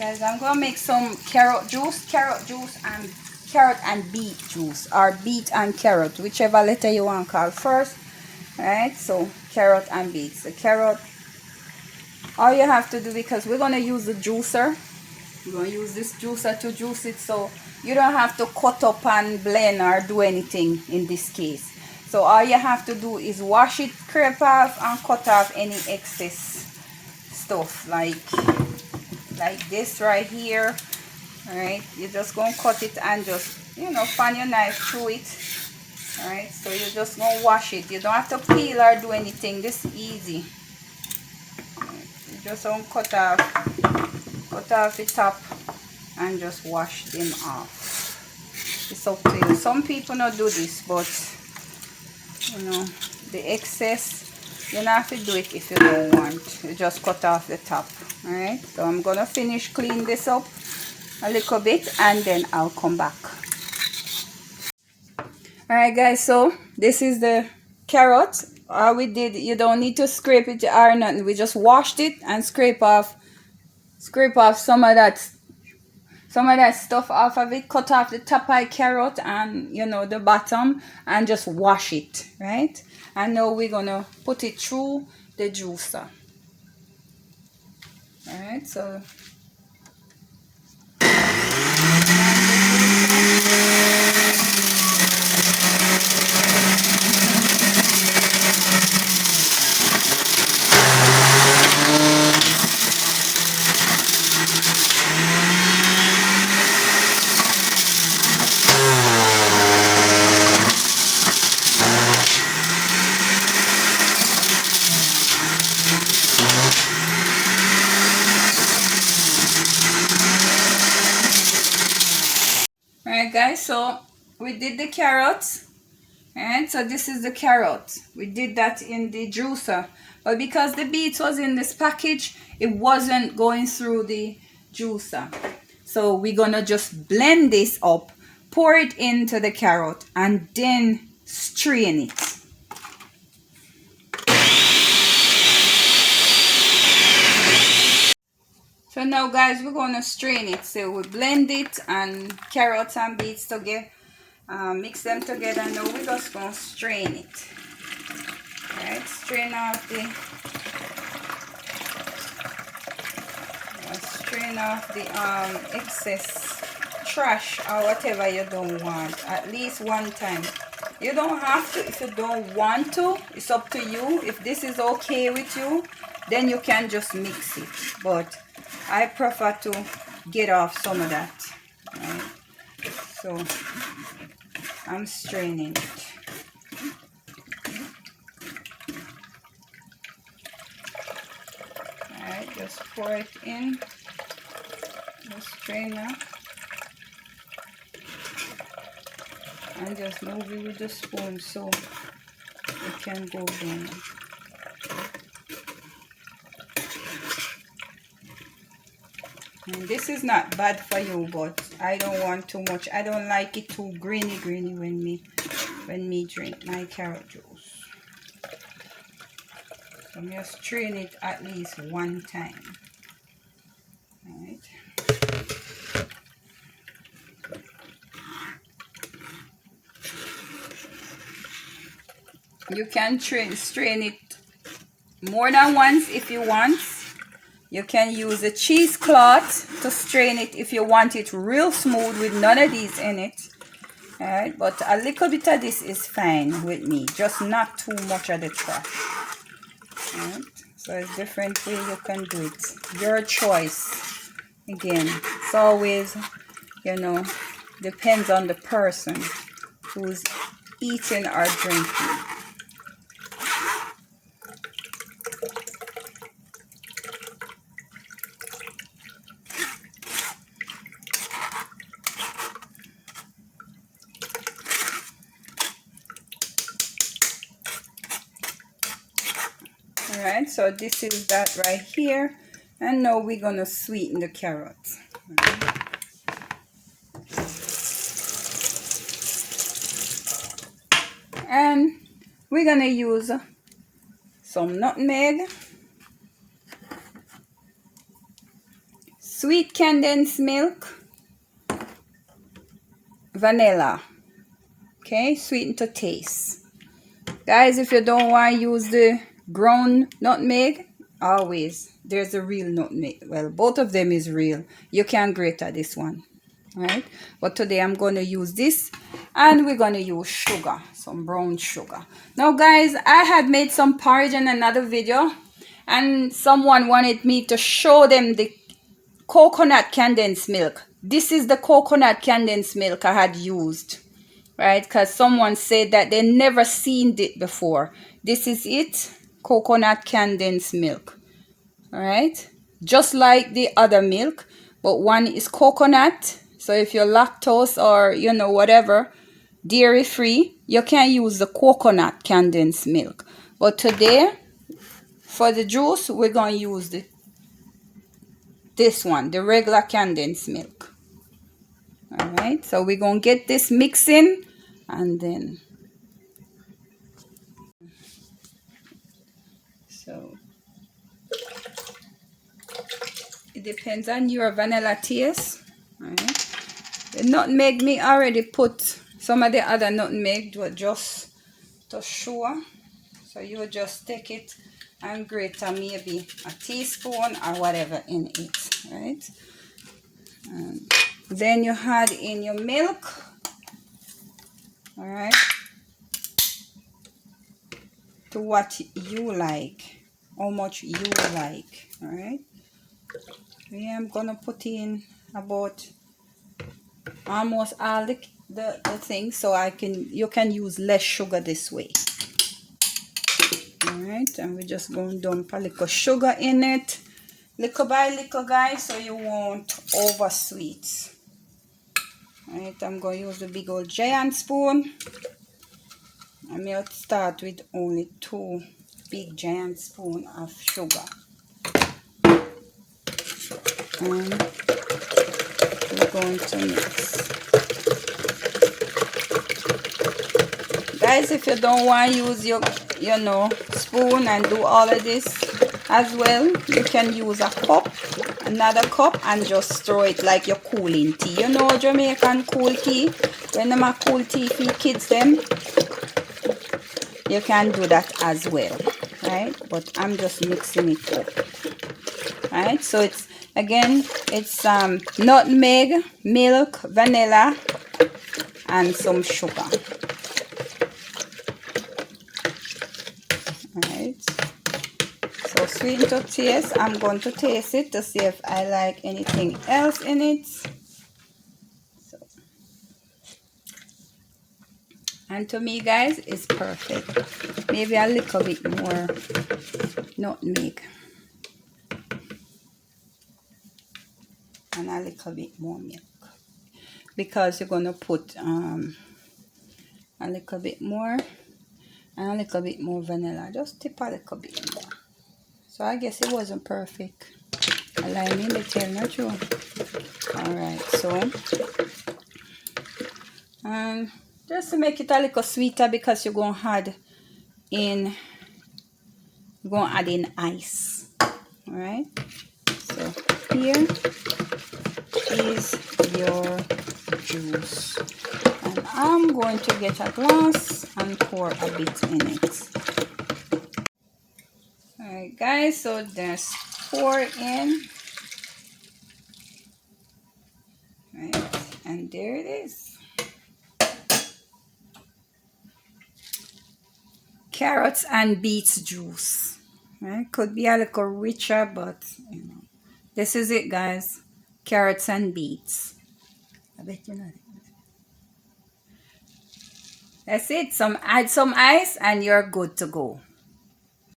Guys, I'm gonna make some carrot juice and carrot and beet juice, or beet and carrot, whichever letter you want to call first. Alright, so carrot and beets. The carrot, all you have to do, because we're gonna use the juicer, we're gonna use this juicer to juice it, so you don't have to cut up and blend or do anything in this case. So all you have to do is wash it, scrape off, and cut off any excess stuff, like this right here. All right, you're just gonna cut it and just, you know, fan your knife through it. All right, so you're just gonna wash it. You don't have to peel or do anything. This is easy. Right, you just gonna cut off the top and just wash them off. It's up to you. Some people not do this, but you know, the excess, you don't have to do it if you don't want. You just cut off the top. All right, so I'm gonna finish clean this up a little bit and then I'll come back. All right, guys, so this is the carrot. All we did, you don't need to scrape it or nothing. We just washed it and scrape off some of that stuff off of it. Cut off the top of the carrot and, you know, the bottom, and just wash it, right? And now we're gonna put it through the juicer. All right, so alright guys, so we did the carrots, and so this is the carrot. We did that in the juicer, but because the beets was in this package, it wasn't going through the juicer. So we're gonna just blend this up, pour it into the carrot, and then strain it. So now guys, we're gonna strain it. So we blend it and carrots and beets together, mix them together. Now we're just gonna strain it. Alright, strain off the excess trash or whatever you don't want, at least one time. You don't have to if you don't want to. It's up to you. If this is okay with you, then you can just mix it, but I prefer to get off some of that. Right? So I'm straining it. Alright, just pour it in the strainer and just move it with the spoon so it can go down. And this is not bad for you, but I don't want too much. I don't like it too greeny when me drink my carrot juice. So I'm just strain it at least one time. Alright. You can strain it more than once if you want. You can use a cheesecloth to strain it if you want it real smooth with none of these in it. Alright, but a little bit of this is fine with me, just not too much of the trash. Alright, so it's different way you can do it. Your choice. Again, it's always, you know, depends on the person who's eating or drinking. Alright, so this is that right here, and now we're gonna sweeten the carrots. And we're gonna use some nutmeg, sweet condensed milk, vanilla. Okay, sweeten to taste. Guys, if you don't want to use the ground nutmeg, always there's a real nutmeg. Well, both of them is real. You can grate this one, right? But today I'm going to use this, and we're going to use sugar, some brown sugar. Now guys, I had made some porridge in another video, and someone wanted me to show them the coconut condensed milk. This is the coconut condensed milk I had used, right? Because someone said that they never seen it before. This is it, coconut condensed milk. All right, just like the other milk, but one is coconut. So if you're lactose or whatever, dairy free, you can use the coconut condensed milk. But today for the juice, we're going to use this one, the regular condensed milk. All right, so we're going to get this mixing, and then so it depends on your vanilla taste. All right, the nutmeg, me already put some of the other nutmeg just to show. So you just take it and grate maybe a teaspoon or whatever in it, right? And then you add in your milk. All right, to what you like, how much you like. All right, yeah, I'm gonna put in about almost all the things, so you can use less sugar this way. All right, and we're just going to dump a little sugar in it, little by little, guys, so you won't over sweet. All right, I'm going to use the big old giant spoon. I'm going to start with only 2 big giant spoons of sugar. And we're going to mix. Guys, if you don't want to use your spoon and do all of this as well, you can use a cup, another cup, and just throw it like your cooling tea. Jamaican cool tea, when them a cool tea for kids them, you can do that as well, right? But I'm just mixing it up, right? So it's nutmeg, milk, vanilla, and some sugar. Alright, so sweet to taste. I'm going to taste it to see if I like anything else in it. And to me, guys, it's perfect. Maybe a little bit more nutmeg and a little bit more milk, because you're going to put a little bit more and a little bit more vanilla. Just tip a little bit more. So I guess it wasn't perfect. Allow me to tell you true. Alright, so just to make it a little sweeter, because you're going to add in ice. Alright, so here is your juice, and I'm going to get a glass and pour a bit in it. Alright guys, so just pour in, right, and there it is. Carrots and beets juice. Right, could be a little richer, but this is it, guys. Carrots and beets. I bet you know that. That's it. Add some ice and you're good to go.